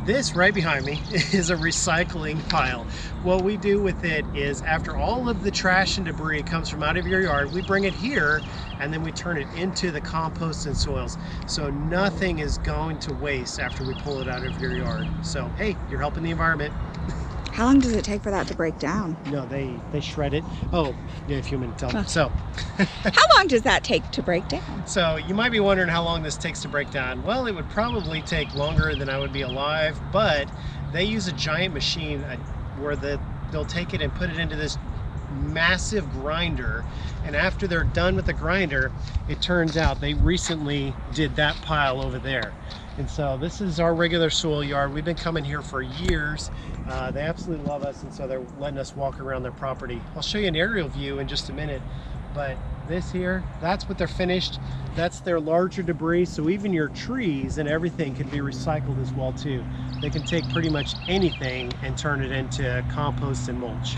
This right behind me is a recycling pile. What we do with it is after all of the trash and debris comes from out of your yard, we bring it here and then we turn it into the compost and soils. So nothing is going to waste after we pull it out of your yard. So hey, you're helping the environment. How long does it take for that to break down? No, they shred it. Oh, yeah, if you want to tell them. So how long does that take to break down? So you might be wondering how long this takes to break down. Well, it would probably take longer than I would be alive, but they use a giant machine where they'll take it and put it into this massive grinder, and after they're done with the grinder, it turns out they recently did that pile over there. And so this is our regular soil yard. We've been coming here for years. They absolutely love us, and so they're letting us walk around their property. I'll show you an aerial view in just a minute, but this here, that's what they're finished. That's their larger debris, so even your trees and everything can be recycled as well too. They can take pretty much anything and turn it into compost and mulch.